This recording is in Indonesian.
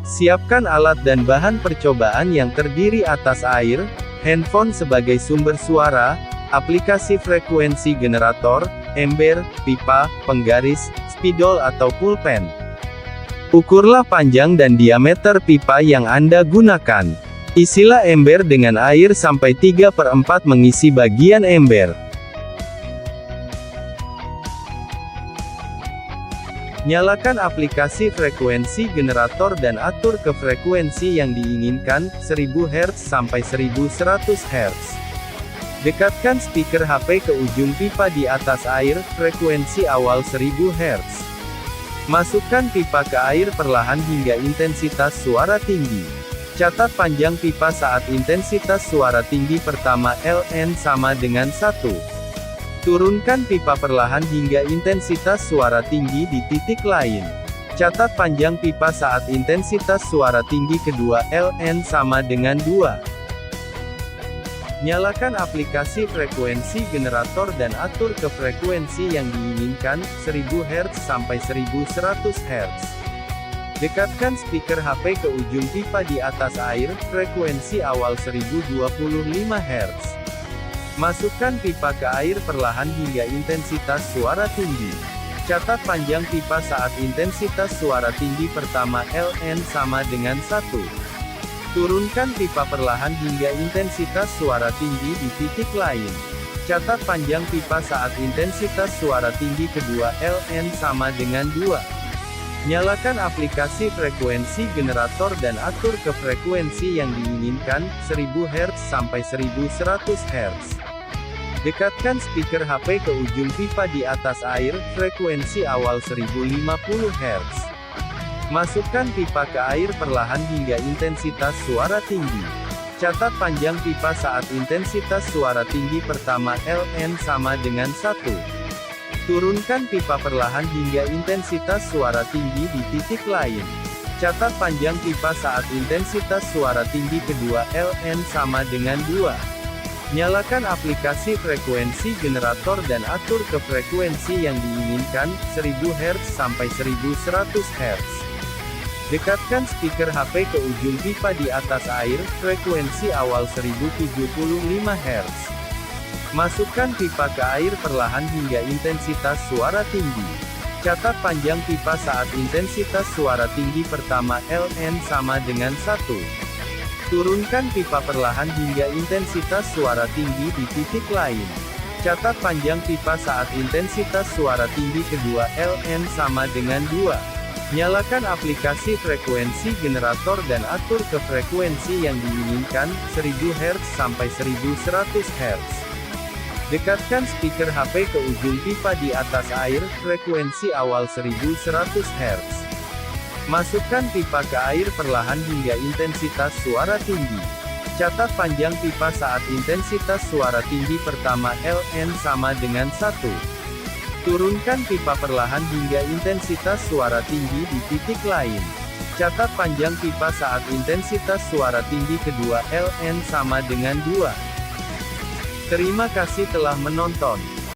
Siapkan alat dan bahan percobaan yang terdiri atas air, handphone sebagai sumber suara, aplikasi frekuensi generator, ember, pipa, penggaris, spidol atau pulpen. Ukurlah panjang dan diameter pipa yang Anda gunakan. Isilah ember dengan air sampai 3/4 mengisi bagian ember. Nyalakan aplikasi frekuensi generator dan atur ke frekuensi yang diinginkan, 1000 Hz sampai 1100 Hz. Dekatkan speaker HP ke ujung pipa di atas air, frekuensi awal 1000 Hz. Masukkan pipa ke air perlahan hingga intensitas suara tinggi. Catat panjang pipa saat intensitas suara tinggi pertama Ln sama dengan 1. Turunkan pipa perlahan hingga intensitas suara tinggi di titik lain. Catat panjang pipa saat intensitas suara tinggi kedua Ln sama dengan 2. Nyalakan aplikasi frekuensi generator dan atur ke frekuensi yang diinginkan, 1000 Hz sampai 1100 Hz. Dekatkan speaker HP ke ujung pipa di atas air, frekuensi awal 1025 Hz. Masukkan pipa ke air perlahan hingga intensitas suara tinggi. Catat panjang pipa saat intensitas suara tinggi pertama Ln sama dengan 1. Turunkan pipa perlahan hingga intensitas suara tinggi di titik lain. Catat panjang pipa saat intensitas suara tinggi kedua Ln sama dengan 2. Nyalakan aplikasi frekuensi generator dan atur ke frekuensi yang diinginkan, 1000 Hz sampai 1100 Hz. Dekatkan speaker HP ke ujung pipa di atas air, frekuensi awal 1050 Hz. Masukkan pipa ke air perlahan hingga intensitas suara tinggi. Catat panjang pipa saat intensitas suara tinggi pertama Ln sama dengan 1. Turunkan pipa perlahan hingga intensitas suara tinggi di titik lain. Catat panjang pipa saat intensitas suara tinggi kedua Ln sama dengan 2. Nyalakan aplikasi frekuensi generator dan atur ke frekuensi yang diinginkan, 1000 Hz sampai 1100 Hz. Dekatkan speaker HP ke ujung pipa di atas air, frekuensi awal 1075 Hz. Masukkan pipa ke air perlahan hingga intensitas suara tinggi. Catat panjang pipa saat intensitas suara tinggi pertama Ln sama dengan 1. Turunkan pipa perlahan hingga intensitas suara tinggi di titik lain. Catat panjang pipa saat intensitas suara tinggi kedua Ln sama dengan 2. Nyalakan aplikasi frekuensi generator dan atur ke frekuensi yang diinginkan, 1000 Hz sampai 1100 Hz. Dekatkan speaker HP ke ujung pipa di atas air, frekuensi awal 1100 Hz. Masukkan pipa ke air perlahan hingga intensitas suara tinggi. Catat panjang pipa saat intensitas suara tinggi pertama Ln sama dengan 1. Turunkan pipa perlahan hingga intensitas suara tinggi di titik lain. Catat panjang pipa saat intensitas suara tinggi kedua Ln sama dengan 2. Terima kasih telah menonton.